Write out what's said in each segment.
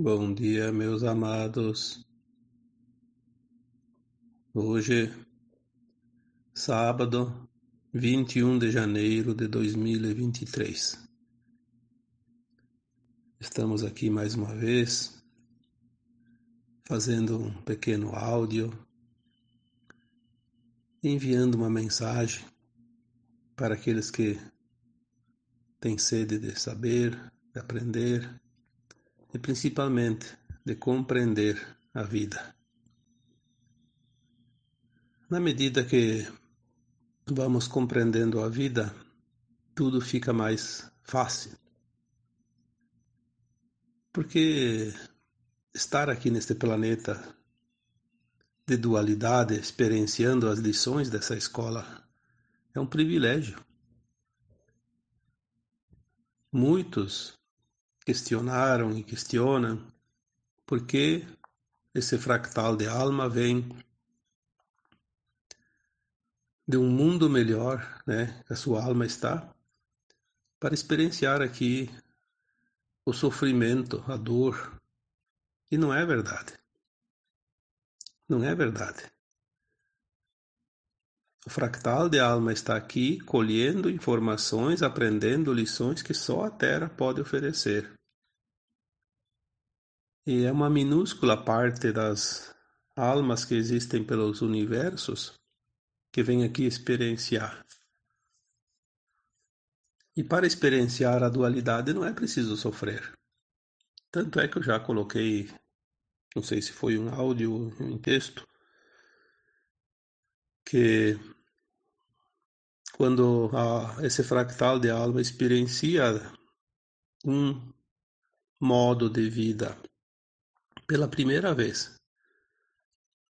Bom dia, meus amados. Hoje, sábado, 21 de janeiro de 2023. Estamos aqui mais uma vez, fazendo um pequeno áudio, enviando uma mensagem para aqueles que têm sede de saber, de aprender e principalmente de compreender a vida. Na medida que vamos compreendendo a vida, tudo fica mais fácil. Porque estar aqui neste planeta de dualidade, experienciando as lições dessa escola, é um privilégio. Muitos questionaram e questionam por que esse fractal de alma vem de um mundo melhor, né, que a sua alma está, para experienciar aqui o sofrimento, a dor. E não é verdade. Não é verdade. O fractal de alma está aqui colhendo informações, aprendendo lições que só a Terra pode oferecer. E é uma minúscula parte das almas que existem pelos universos que vem aqui experienciar. E para experienciar a dualidade não é preciso sofrer. Tanto é que eu já coloquei, não sei se foi um áudio ou um texto, que quando esse fractal de alma experiencia um modo de vida pela primeira vez,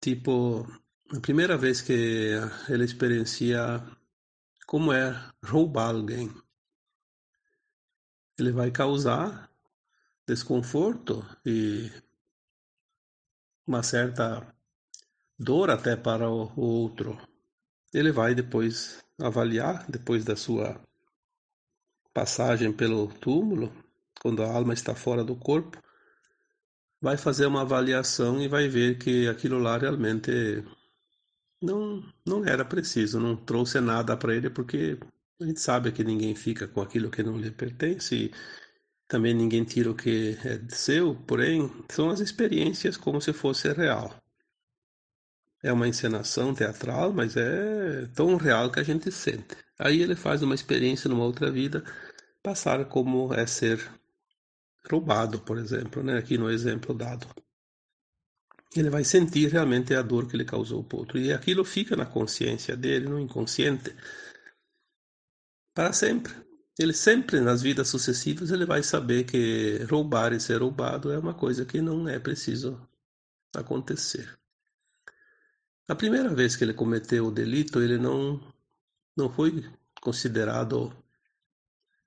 tipo, a primeira vez que ele experiencia como é roubar alguém, ele vai causar desconforto e uma certa dor até para o outro. Ele vai depois avaliar, depois da sua passagem pelo túmulo, quando a alma está fora do corpo, vai fazer uma avaliação e vai ver que aquilo lá realmente não era preciso, não trouxe nada para ele, porque a gente sabe que ninguém fica com aquilo que não lhe pertence, e também ninguém tira o que é seu, porém, são as experiências como se fosse real. É uma encenação teatral, mas é tão real que a gente sente. Aí ele faz uma experiência numa outra vida, passar como é ser roubado, por exemplo, né? Aqui no exemplo dado. Ele vai sentir realmente a dor que ele causou para o outro. E aquilo fica na consciência dele, no inconsciente, para sempre. Ele sempre, nas vidas sucessivas, ele vai saber que roubar e ser roubado é uma coisa que não é preciso acontecer. A primeira vez que ele cometeu o delito, ele não foi considerado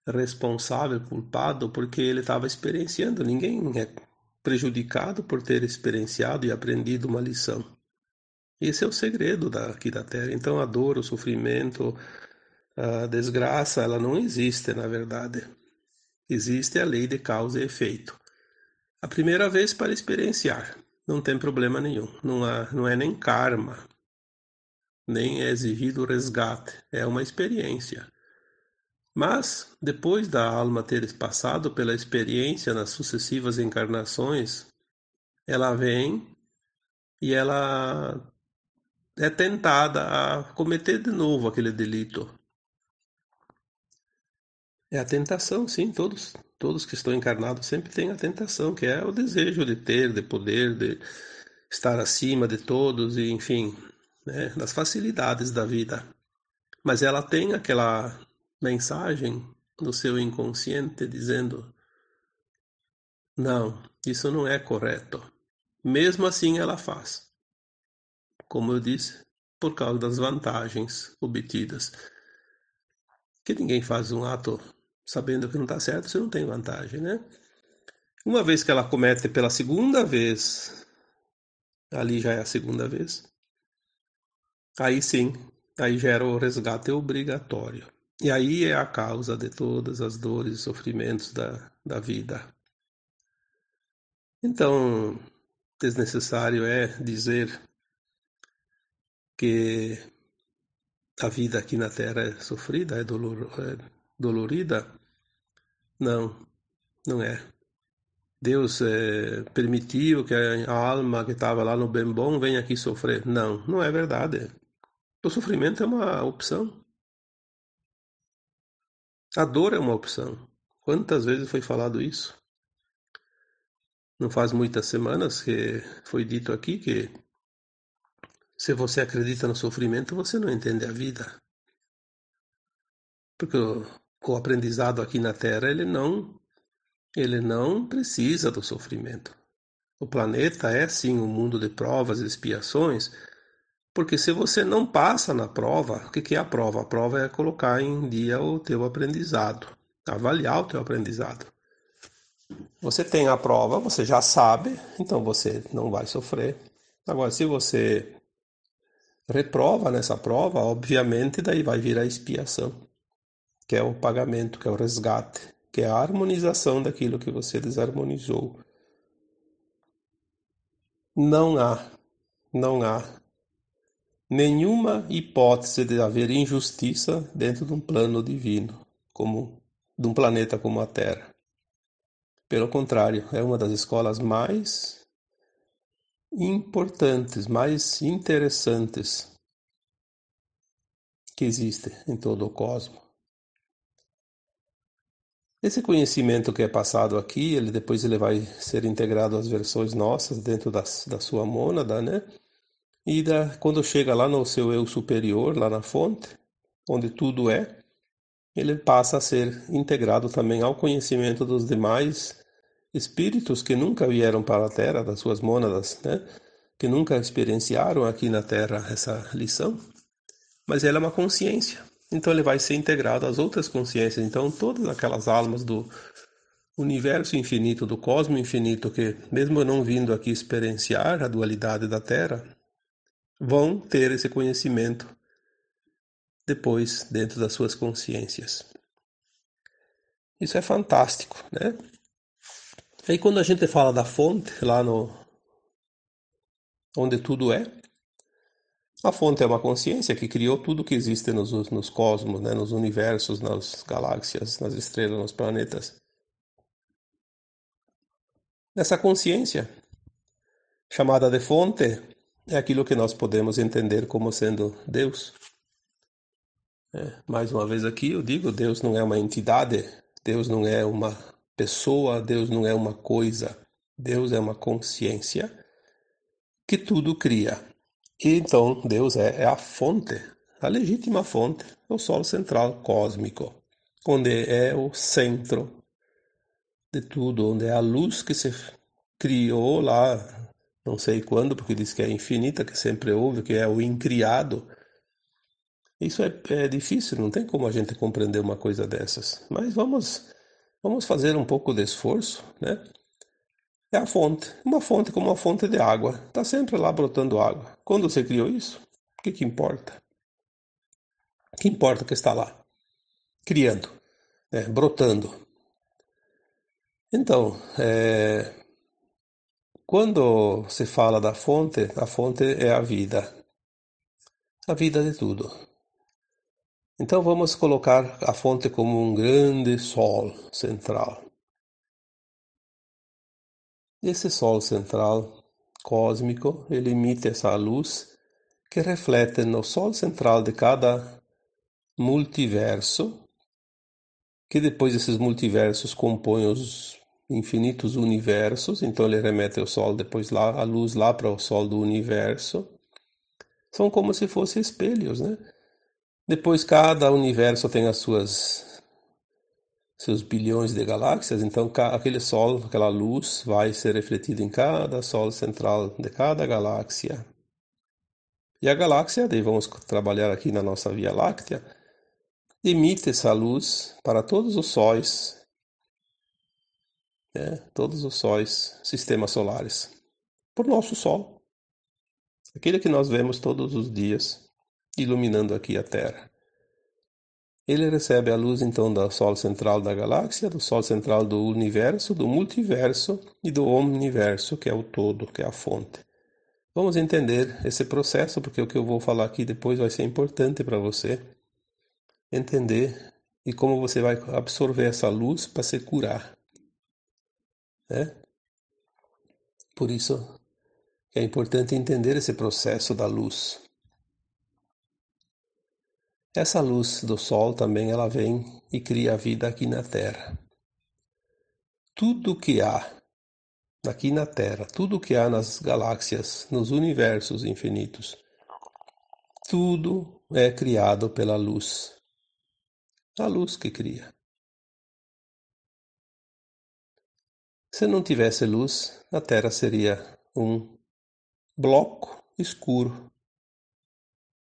responsável, culpado, porque ele estava experienciando. Ninguém é prejudicado por ter experienciado e aprendido uma lição. Esse é o segredo aqui da Terra. Então a dor, o sofrimento, a desgraça, ela não existe, na verdade. Existe a lei de causa e efeito. A primeira vez para experienciar, não tem problema nenhum. Não é nem karma, nem é exigido resgate. É uma experiência. Mas, depois da alma ter passado pela experiência nas sucessivas encarnações, ela vem e ela é tentada a cometer de novo aquele delito. É a tentação, sim, todos que estão encarnados sempre têm a tentação, que é o desejo de ter, de poder, de estar acima de todos e, enfim, né, das facilidades da vida. Mas ela tem aquela mensagem no seu inconsciente dizendo: não, isso não é correto. Mesmo assim ela faz, como eu disse, por causa das vantagens obtidas. Que ninguém faz um ato sabendo que não está certo se não tem vantagem, né? Uma vez que ela comete pela segunda vez, ali já é a segunda vez, aí sim, aí gera o resgate obrigatório. E aí é a causa de todas as dores e sofrimentos da vida. Então, desnecessário é dizer que a vida aqui na Terra é sofrida, é dolorida. Não, não é. Deus permitiu que a alma que estava lá no bem bom venha aqui sofrer. Não, não é verdade. O sofrimento é uma opção. A dor é uma opção. Quantas vezes foi falado isso? Não faz muitas semanas que foi dito aqui que se você acredita no sofrimento, você não entende a vida. Porque o aprendizado aqui na Terra, ele não precisa do sofrimento. O planeta é sim um mundo de provas e expiações, porque se você não passa na prova, o que é a prova? A prova é colocar em dia o teu aprendizado, avaliar o teu aprendizado. Você tem a prova, você já sabe, então você não vai sofrer. Agora, se você reprova nessa prova, obviamente daí vai vir a expiação, que é o pagamento, que é o resgate, que é a harmonização daquilo que você desarmonizou. Não há, não há nenhuma hipótese de haver injustiça dentro de um plano divino, como de um planeta como a Terra. Pelo contrário, é uma das escolas mais importantes, mais interessantes que existe em todo o cosmos. Esse conhecimento que é passado aqui, depois ele vai ser integrado às versões nossas dentro da sua mônada, né? E quando chega lá no seu eu superior, lá na fonte, onde tudo é, ele passa a ser integrado também ao conhecimento dos demais espíritos que nunca vieram para a Terra, das suas mônadas, né? Que nunca experienciaram aqui na Terra essa lição, mas ela é uma consciência. Então ele vai ser integrado às outras consciências. Então todas aquelas almas do universo infinito, do cosmo infinito, que mesmo eu não vindo aqui experienciar a dualidade da Terra, vão ter esse conhecimento depois dentro das suas consciências. Isso é fantástico, né? Aí quando a gente fala da fonte, lá no onde tudo é, a fonte é uma consciência que criou tudo que existe nos cosmos, né? Nos universos, nas galáxias, nas estrelas, nos planetas. Essa consciência, chamada de fonte, é aquilo que nós podemos entender como sendo Deus. Mais uma vez aqui eu digo, Deus não é uma entidade, Deus não é uma pessoa, Deus não é uma coisa, Deus é uma consciência que tudo cria. E então Deus é a fonte, a legítima fonte, o Sol central cósmico, onde é o centro de tudo, onde é a luz que se criou lá, não sei quando, porque diz que é infinita, que sempre houve, que é o incriado. Isso é difícil, não tem como a gente compreender uma coisa dessas. Mas vamos fazer um pouco de esforço, né? É a fonte, uma fonte como uma fonte de água, está sempre lá brotando água. Quando você criou isso, o que importa? O que importa que está lá, criando, né? Brotando. Então, quando se fala da fonte, a fonte é a vida de tudo. Então vamos colocar a fonte como um grande sol central. Esse sol central cósmico, ele emite essa luz que reflete no sol central de cada multiverso, que depois esses multiversos compõem os infinitos universos, então ele remete o sol depois lá, a luz lá para o sol do universo. São como se fossem espelhos, né? Depois cada universo tem as seus bilhões de galáxias, então aquele sol, aquela luz vai ser refletida em cada sol central de cada galáxia. E a galáxia, daí vamos trabalhar aqui na nossa Via Láctea, emite essa luz para todos os sóis, né? Todos os sóis, sistemas solares, por nosso Sol, aquele que nós vemos todos os dias, iluminando aqui a Terra. Ele recebe a luz então do Sol central da galáxia, do Sol central do universo, do multiverso e do omniverso, que é o todo, que é a fonte. Vamos entender esse processo, porque o que eu vou falar aqui depois vai ser importante para você entender e como você vai absorver essa luz para se curar, né? Por isso é importante entender esse processo da luz. Essa luz do Sol também ela vem e cria a vida aqui na Terra. Tudo que há aqui na Terra, tudo que há nas galáxias, nos universos infinitos, tudo é criado pela luz. A luz que cria. Se não tivesse luz, a Terra seria um bloco escuro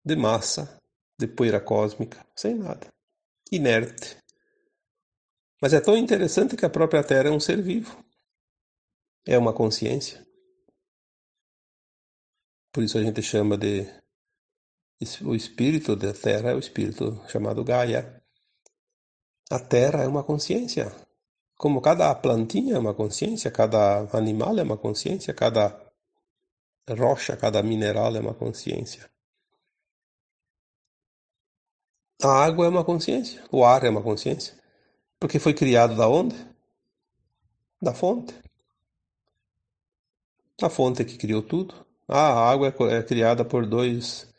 de massa, de poeira cósmica, sem nada, inerte. Mas é tão interessante que a própria Terra é um ser vivo, é uma consciência. Por isso a gente chama de o espírito da Terra é o espírito chamado Gaia. A Terra é uma consciência. Como cada plantinha é uma consciência, cada animal é uma consciência, cada rocha, cada mineral é uma consciência. A água é uma consciência, o ar é uma consciência. Porque foi criado da onde? Da fonte. A fonte que criou tudo. A água é criada por dois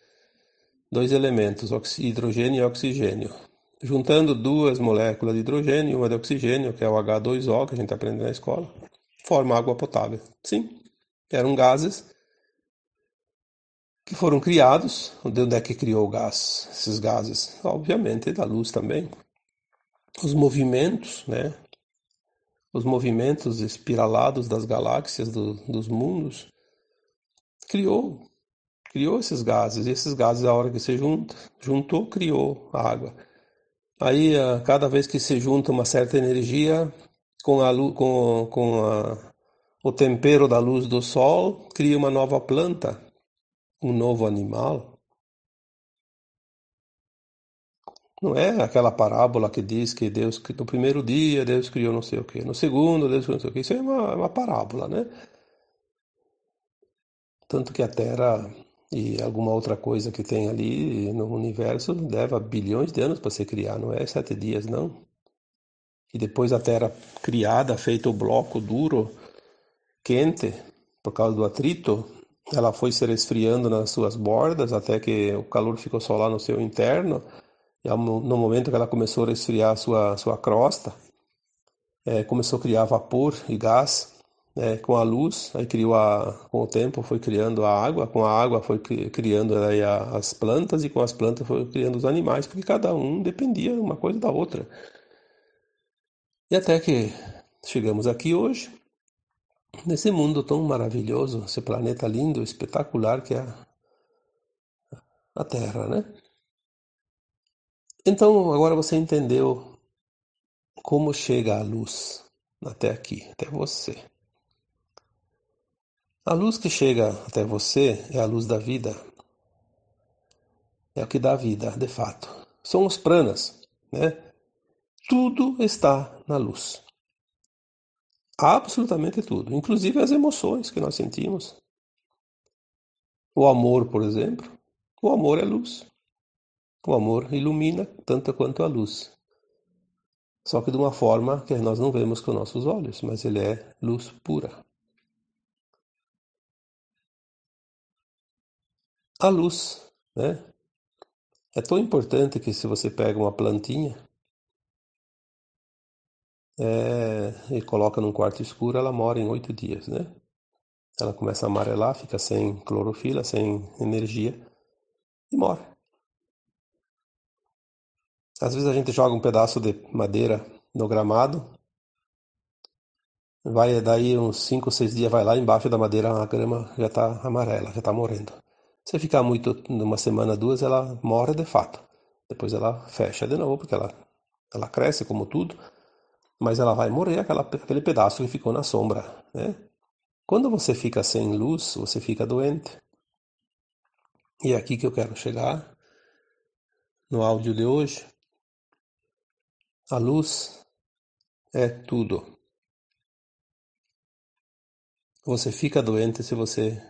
elementos, hidrogênio e oxigênio. Juntando duas moléculas de hidrogênio e uma de oxigênio, que é o H2O, que a gente aprende na escola, forma água potável. Sim, eram gases que foram criados. De onde é que criou o gás? Esses gases? Obviamente da luz também. Os movimentos, né? Os movimentos espiralados das galáxias, dos mundos, criou criou esses gases. E esses gases, a hora que se juntou, criou a água. Aí, cada vez que se junta uma certa energia com o tempero da luz do sol, cria uma nova planta, um novo animal. Não é aquela parábola que diz que Deus, que no primeiro dia Deus criou não sei o quê, no segundo Deus criou não sei o quê. Isso é uma parábola, né? Tanto que a Terra e alguma outra coisa que tem ali no universo leva bilhões de anos para se criar, não é 7 dias, não. E depois a Terra criada, feito o bloco duro, quente, por causa do atrito, ela foi se resfriando nas suas bordas até que o calor ficou só lá no seu interno. E no momento que ela começou a resfriar a sua crosta, começou a criar vapor e gás, com a luz, aí com o tempo foi criando a água, com a água foi criando aí as plantas, e com as plantas foi criando os animais, porque cada um dependia uma coisa da outra. E até que chegamos aqui hoje, nesse mundo tão maravilhoso, esse planeta lindo, espetacular que é a Terra, né? Então agora você entendeu como chega a luz até aqui, até você. A luz que chega até você é a luz da vida, é o que dá vida, de fato. São os pranas, né? Tudo está na luz. Absolutamente tudo, inclusive as emoções que nós sentimos. O amor, por exemplo. O amor é luz. O amor ilumina tanto quanto a luz. Só que de uma forma que nós não vemos com nossos olhos, mas ele é luz pura. A luz, né? É tão importante que se você pega uma plantinha e coloca num quarto escuro, ela mora em 8 dias, né? Ela começa a amarelar, fica sem clorofila, sem energia e morre. Às vezes a gente joga um pedaço de madeira no gramado, vai daí uns 5 ou 6 dias, vai lá embaixo da madeira, a grama já está amarela, já está morrendo. Se ficar muito, numa semana, duas, ela morre de fato. Depois ela fecha de novo, porque ela cresce como tudo, mas ela vai morrer aquele pedaço que ficou na sombra, né? Quando você fica sem luz, você fica doente. E é aqui que eu quero chegar no áudio de hoje. A luz é tudo. Você fica doente se você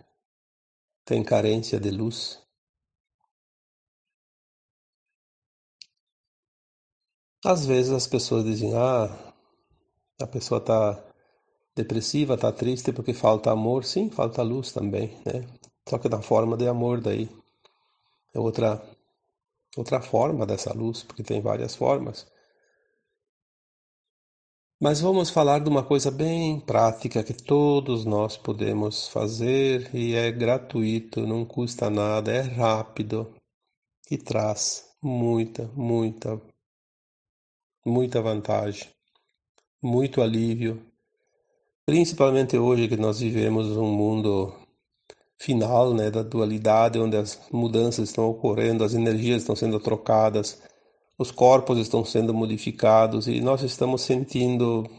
tem carência de luz. Às vezes as pessoas dizem, a pessoa está depressiva, está triste porque falta amor. Sim, falta luz também, né? Só que na forma de amor daí. É outra forma dessa luz, porque tem várias formas. Mas vamos falar de uma coisa bem prática que todos nós podemos fazer e é gratuito, não custa nada, é rápido e traz muita vantagem, muito alívio. Principalmente hoje que nós vivemos um mundo final, né, da dualidade, onde as mudanças estão ocorrendo, as energias estão sendo trocadas, os corpos estão sendo modificados e nós estamos sentindo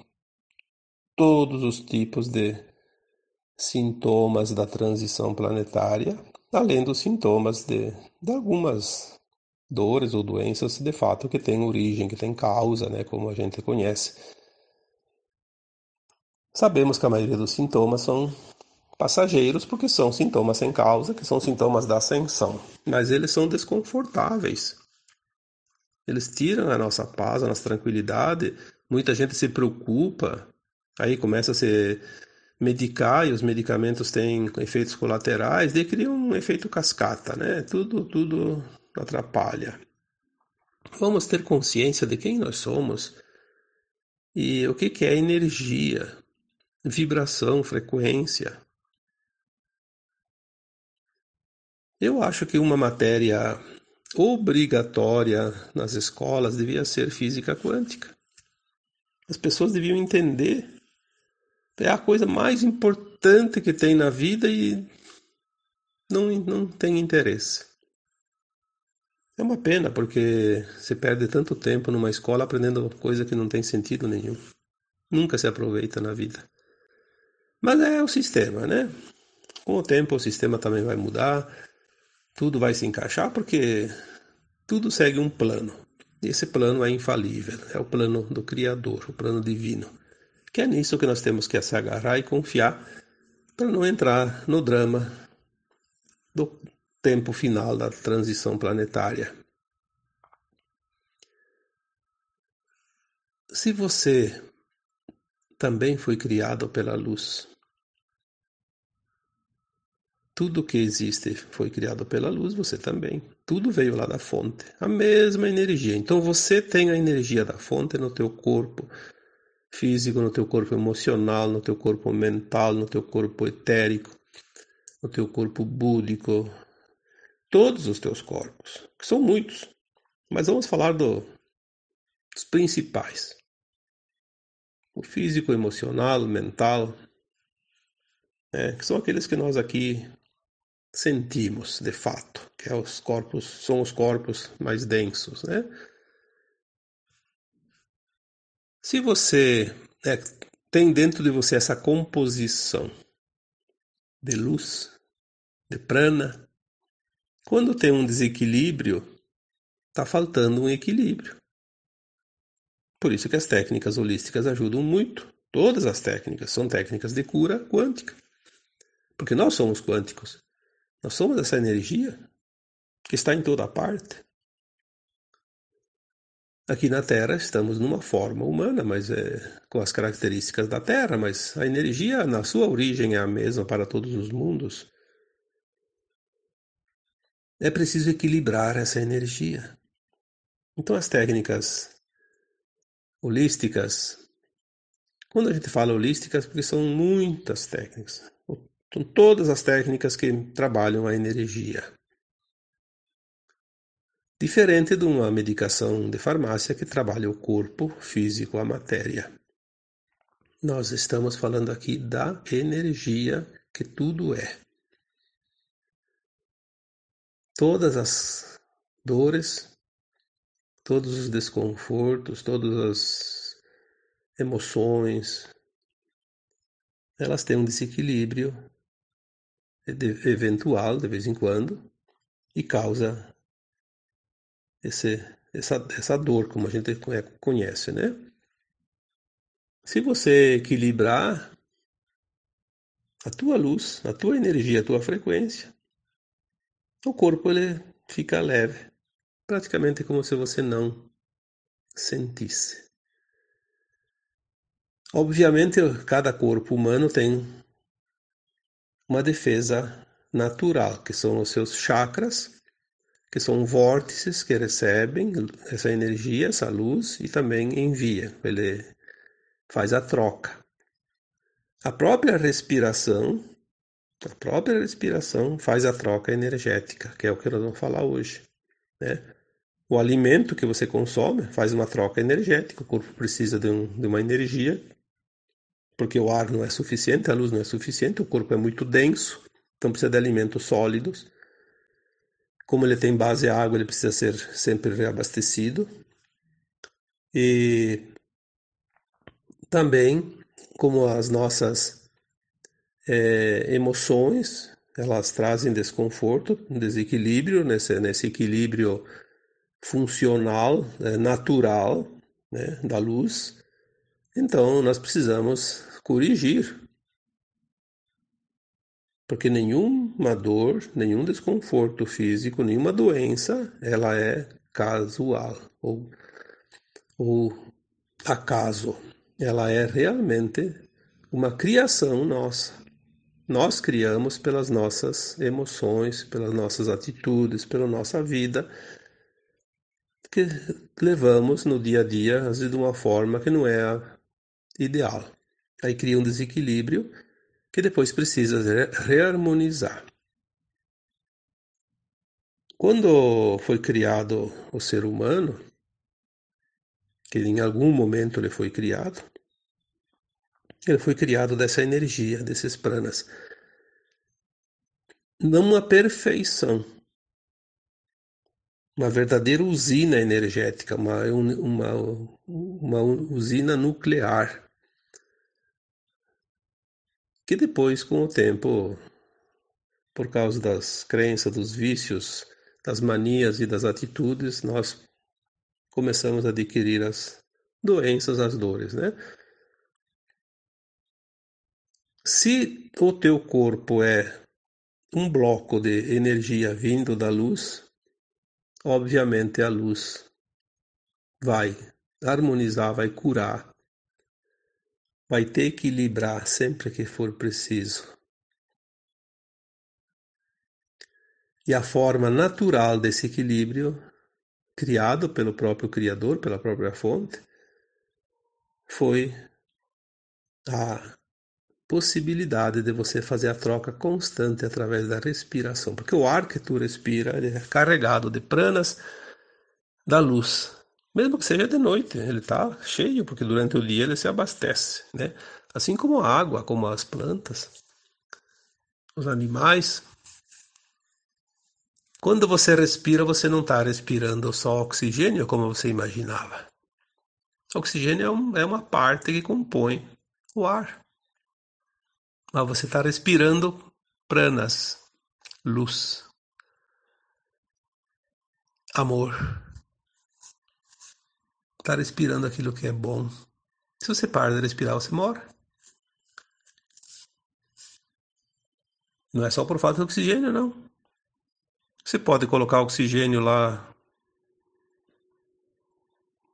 todos os tipos de sintomas da transição planetária, além dos sintomas de algumas dores ou doenças de fato que têm origem, que têm causa, né, como a gente conhece. Sabemos que a maioria dos sintomas são passageiros porque são sintomas sem causa, que são sintomas da ascensão, mas eles são desconfortáveis. Eles tiram a nossa paz, a nossa tranquilidade. Muita gente se preocupa, aí começa a se medicar e os medicamentos têm efeitos colaterais, daí cria um efeito cascata, né? Tudo atrapalha. Vamos ter consciência de quem nós somos e o que é energia, vibração, frequência. Eu acho que uma matéria obrigatória nas escolas devia ser física quântica. As pessoas deviam entender. É a coisa mais importante que tem na vida e não tem interesse. É uma pena, porque se perde tanto tempo numa escola aprendendo coisa que não tem sentido nenhum. Nunca se aproveita na vida. Mas é o sistema, né? Com o tempo o sistema também vai mudar, tudo vai se encaixar, porque tudo segue um plano. E esse plano é infalível, é o plano do Criador, o plano divino. Que é nisso que nós temos que se agarrar e confiar para não entrar no drama do tempo final da transição planetária. Se você também foi criado pela luz, tudo que existe foi criado pela luz, você também. Tudo veio lá da fonte, a mesma energia. Então você tem a energia da fonte no teu corpo físico, no teu corpo emocional, no teu corpo mental, no teu corpo etérico, no teu corpo búdico, todos os teus corpos, que são muitos. Mas vamos falar dos principais. O físico, emocional, mental, que são aqueles que nós aqui sentimos de fato, que é os corpos, são os corpos mais densos, né? Se você tem dentro de você essa composição de luz, de prana, quando tem um desequilíbrio, está faltando um equilíbrio. Por isso que as técnicas holísticas ajudam muito. Todas as técnicas são técnicas de cura quântica. Porque nós somos quânticos. Nós somos essa energia que está em toda parte. Aqui na Terra estamos numa forma humana, mas com as características da Terra, mas a energia na sua origem é a mesma para todos os mundos. É preciso equilibrar essa energia. Então as técnicas holísticas, quando a gente fala holísticas, porque são muitas técnicas, são todas as técnicas que trabalham a energia. Diferente de uma medicação de farmácia que trabalha o corpo físico, a matéria. Nós estamos falando aqui da energia que tudo é. Todas as dores, todos os desconfortos, todas as emoções, elas têm um desequilíbrio eventual de vez em quando e causa essa dor, como a gente conhece, né? Se você equilibrar a tua luz, a tua energia, a tua frequência, o corpo ele fica leve, praticamente como se você não sentisse. Obviamente, cada corpo humano tem uma defesa natural, que são os seus chakras, que são vórtices que recebem essa energia, essa luz e também envia. Ele faz a troca. A própria respiração, a própria respiração faz a troca energética, que é o que nós vamos falar hoje, né? O alimento que você consome faz uma troca energética, o corpo precisa de uma energia, porque o ar não é suficiente, a luz não é suficiente, o corpo é muito denso, então precisa de alimentos sólidos. Como ele tem base água, ele precisa ser sempre reabastecido. E também, como as nossas emoções, elas trazem desconforto, desequilíbrio, nesse equilíbrio funcional, natural, né, da luz. Então, nós precisamos corrigir, porque nenhuma dor, nenhum desconforto físico, nenhuma doença, ela é casual ou acaso. Ela é realmente uma criação nossa. Nós criamos pelas nossas emoções, pelas nossas atitudes, pela nossa vida, que levamos no dia a dia, às vezes de uma forma que não é a ideal. Aí cria um desequilíbrio que depois precisa reharmonizar. Quando foi criado o ser humano, que em algum momento ele foi criado dessa energia, desses pranas. Não uma perfeição, uma verdadeira usina energética, uma usina nuclear, que depois, com o tempo, por causa das crenças, dos vícios, das manias e das atitudes, nós começamos a adquirir as doenças, as dores, né? Se o teu corpo é um bloco de energia vindo da luz, obviamente a luz vai harmonizar, vai curar, vai te equilibrar sempre que for preciso. E a forma natural desse equilíbrio, criado pelo próprio Criador, pela própria fonte, foi a possibilidade de você fazer a troca constante através da respiração. Porque o ar que tu respira ele é carregado de pranas da luz. Mesmo que seja de noite, ele está cheio, porque durante o dia ele se abastece, né? Assim como a água, como as plantas, os animais. Quando você respira, você não está respirando só oxigênio, como você imaginava. O oxigênio é uma parte que compõe o ar. Mas você está respirando pranas, luz, amor. Está respirando aquilo que é bom. Se você para de respirar, você morre. Não é só por falta de oxigênio, não. Você pode colocar oxigênio lá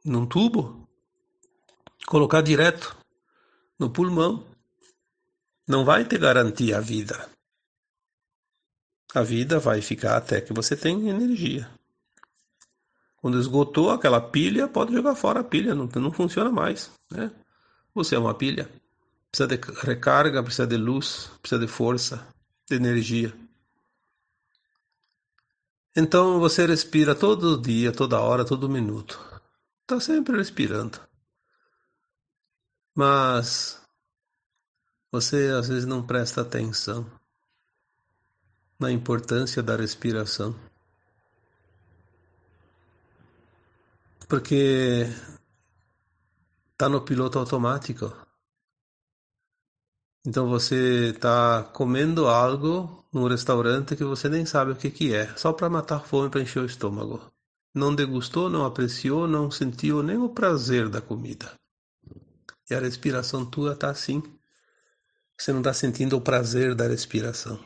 num tubo, colocar direto no pulmão. Não vai te garantir a vida. A vida vai ficar até que você tenha energia. Quando esgotou aquela pilha, pode jogar fora a pilha, não funciona mais, né? Você é uma pilha. Precisa de recarga, precisa de luz, precisa de força, de energia. Então você respira todo dia, toda hora, todo minuto. Está sempre respirando. Mas você às vezes não presta atenção na importância da respiração. Porque está no piloto automático. Então você está comendo algo num restaurante que você nem sabe o que que é, só para matar a fome, para encher o estômago. não degustou, não apreciou, não sentiu nem o prazer da comida. E a respiração tua está assim. Você não está sentindo o prazer da respiração.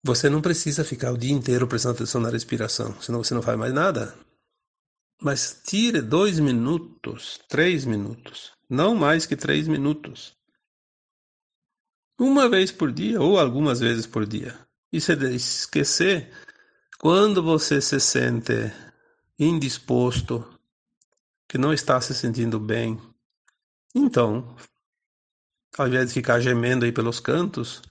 Você não precisa ficar o dia inteiro prestando atenção na respiração, senão você não faz mais nada. Mas tire 2 minutos, 3 minutos, não mais que 3 minutos. Uma vez por dia ou algumas vezes por dia. E se esquecer, quando você se sente indisposto, que não está se sentindo bem, então, ao invés de ficar gemendo aí pelos cantos,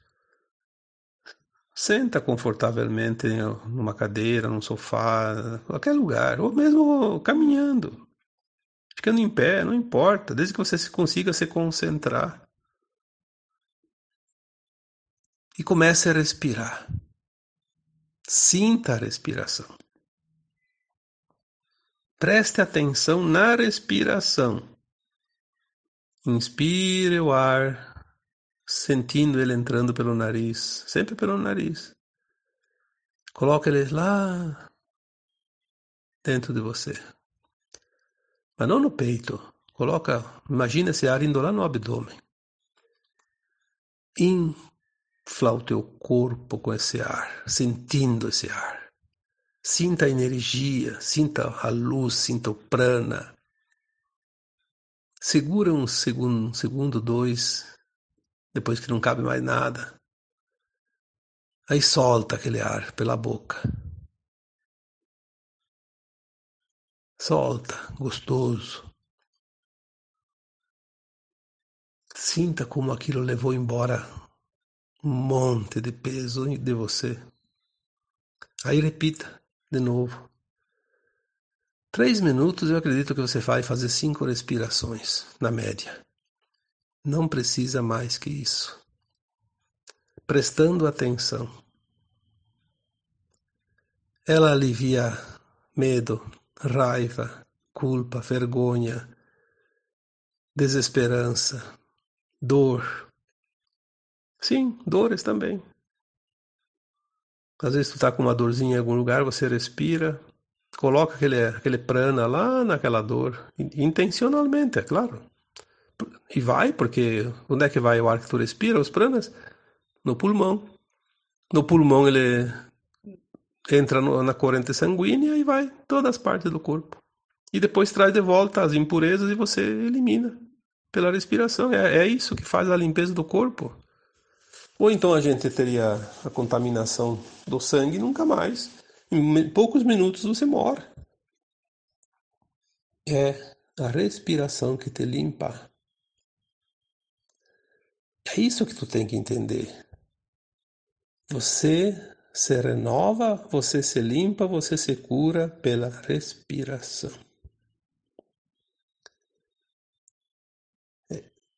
senta confortavelmente numa cadeira, num sofá, qualquer lugar, ou mesmo caminhando, ficando em pé, não importa, desde que você consiga se concentrar e comece a respirar. Sinta a respiração. Preste atenção na respiração. Inspire o ar, sentindo ele entrando pelo nariz, sempre pelo nariz. Coloque ele lá dentro de você. Mas não no peito. Imagina esse ar indo lá no abdômen. Infla o teu corpo com esse ar, sentindo esse ar. Sinta a energia, sinta a luz, sinta o prana. Segura um segundo, dois, depois que não cabe mais nada. Aí solta aquele ar pela boca. Solta, gostoso. Sinta como aquilo levou embora um monte de peso de você. Aí repita de novo. 3 minutos eu acredito que você vai fazer 5 respirações, na média. Não precisa mais que isso. Prestando atenção. Ela alivia medo, raiva, culpa, vergonha, desesperança, dor. Sim, dores também. Às vezes tu tá com uma dorzinha em algum lugar, você respira, coloca aquele prana lá naquela dor, intencionalmente, é claro. E vai, porque onde é que vai o ar que tu respira, os pranas? No pulmão. No pulmão ele entra na corrente sanguínea e vai em todas as partes do corpo. E depois traz de volta as impurezas e você elimina pela respiração. É isso que faz a limpeza do corpo. Ou então a gente teria a contaminação do sangue e nunca mais. Em poucos minutos você morre. É a respiração que te limpa. É isso que tu tem que entender. Você se renova, você se limpa, você se cura pela respiração.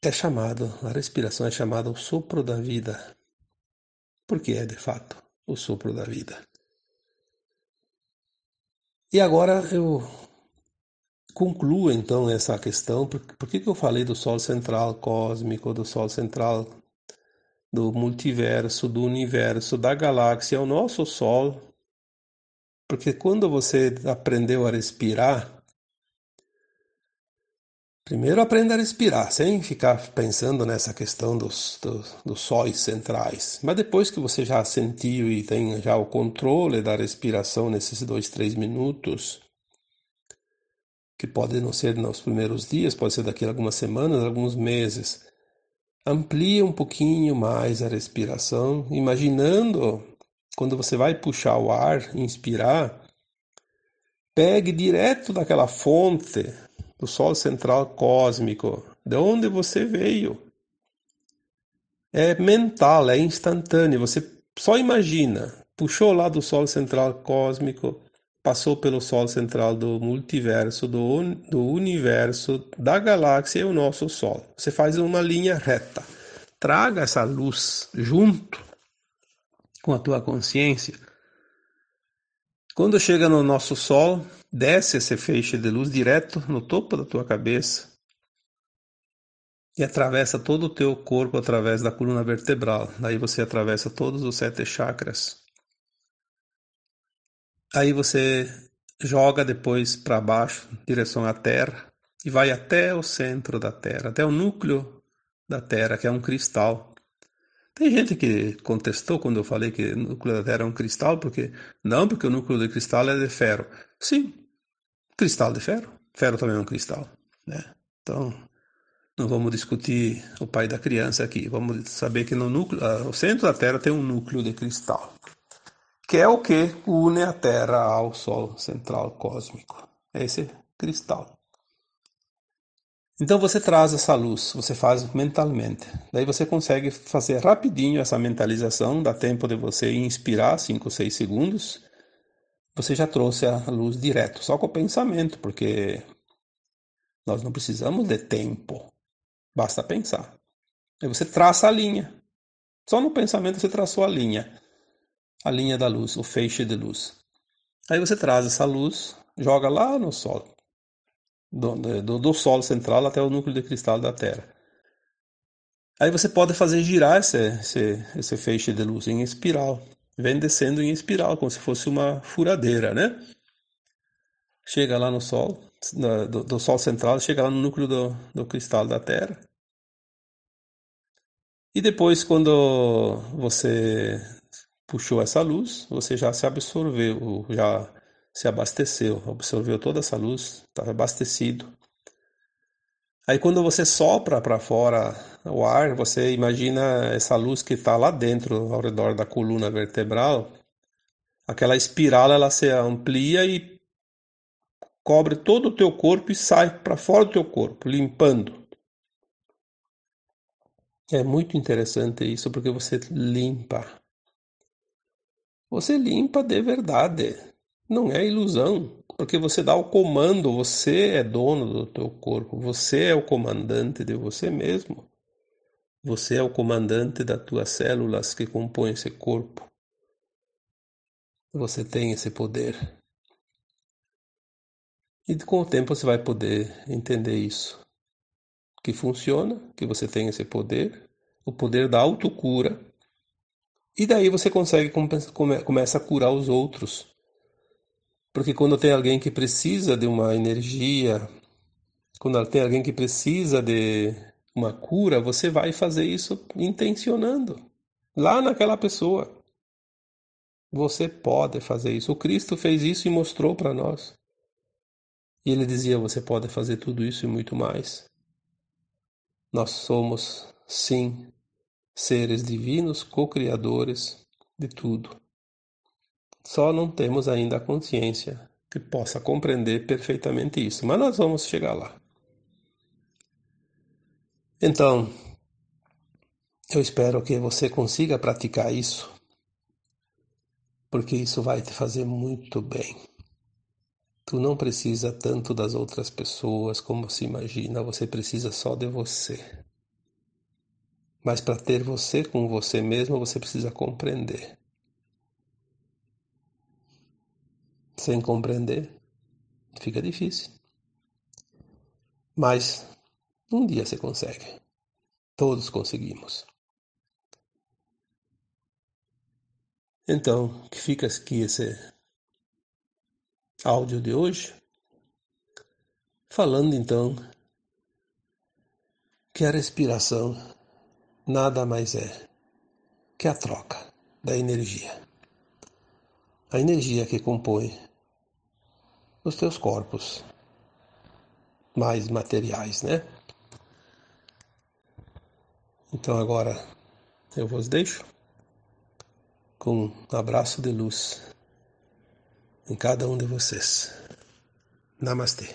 A respiração é chamada o sopro da vida. Porque é, de fato, o sopro da vida. E agora eu concluo então essa questão. Por que eu falei do Sol central cósmico, do Sol central do multiverso, do universo, da galáxia, o nosso Sol? Porque quando você aprendeu a respirar, primeiro aprenda a respirar, sem ficar pensando nessa questão dos sóis centrais. Mas depois que você já sentiu e tem já o controle da respiração nesses 2, 3 minutos, que pode não ser nos primeiros dias, pode ser daqui a algumas semanas, alguns meses, amplie um pouquinho mais a respiração, imaginando quando você vai puxar o ar, inspirar, pegue direto daquela fonte do Sol central cósmico, de onde você veio. É mental, é instantâneo. Você só imagina. Puxou lá do Sol central cósmico, passou pelo Sol central do multiverso, do universo, da galáxia e o nosso Sol. Você faz uma linha reta. Traga essa luz junto com a tua consciência. Quando chega no nosso Sol, desce esse feixe de luz direto no topo da tua cabeça e atravessa todo o teu corpo através da coluna vertebral. Daí você atravessa todos os 7 chakras. Aí você joga depois para baixo, em direção à Terra, e vai até o centro da Terra, até o núcleo da Terra, que é um cristal. Tem gente que contestou quando eu falei que o núcleo da Terra é um cristal, porque não, porque o núcleo do cristal é de ferro. Sim, cristal de ferro. Ferro também é um cristal, né? Então, não vamos discutir o pai da criança aqui. Vamos saber que no núcleo, o centro da Terra tem um núcleo de cristal, que é o que une a Terra ao Sol central cósmico. É esse cristal. Então você traz essa luz, você faz mentalmente. Daí você consegue fazer rapidinho essa mentalização, dá tempo de você inspirar 5 ou 6 segundos. Você já trouxe a luz direto, só com o pensamento, porque nós não precisamos de tempo, basta pensar. Aí você traça a linha. Só no pensamento você traçou a linha da luz, o feixe de luz. Aí você traz essa luz, joga lá no Sol, do Sol central até o núcleo de cristal da Terra. Aí você pode fazer girar esse feixe de luz em espiral. Vem descendo em espiral, como se fosse uma furadeira, né? Chega lá no Sol, do Sol central, chega lá no núcleo do cristal da Terra. E depois, quando você puxou essa luz, você já se absorveu, já se abasteceu, absorveu toda essa luz, está abastecido. Aí quando você sopra para fora o ar, você imagina essa luz que está lá dentro, ao redor da coluna vertebral, aquela espiral ela se amplia e cobre todo o teu corpo e sai para fora do teu corpo, limpando. É muito interessante isso porque você limpa. Você limpa de verdade. Não é ilusão, porque você dá o comando, você é dono do teu corpo, você é o comandante de você mesmo. Você é o comandante das tuas células que compõem esse corpo. Você tem esse poder. E com o tempo você vai poder entender isso. Que funciona, que você tem esse poder, o poder da autocura. E daí você consegue começa a curar os outros. Porque quando tem alguém que precisa de uma energia, quando tem alguém que precisa de uma cura, você vai fazer isso intencionando lá naquela pessoa. Você pode fazer isso. O Cristo fez isso e mostrou para nós. E ele dizia: você pode fazer tudo isso e muito mais. Nós somos, sim, seres divinos, co-criadores de tudo. Só não temos ainda a consciência que possa compreender perfeitamente isso, mas nós vamos chegar lá. Então, eu espero que você consiga praticar isso, porque isso vai te fazer muito bem. Tu não precisa tanto das outras pessoas como se imagina, você precisa só de você. Mas para ter você com você mesmo, você precisa compreender. Sem compreender, fica difícil. Mas um dia você consegue. Todos conseguimos. Então, que fica aqui esse áudio de hoje, falando então que a respiração nada mais é que a troca da energia. A energia que compõe os teus corpos mais materiais, né? Então agora eu vos deixo com um abraço de luz em cada um de vocês. Namastê.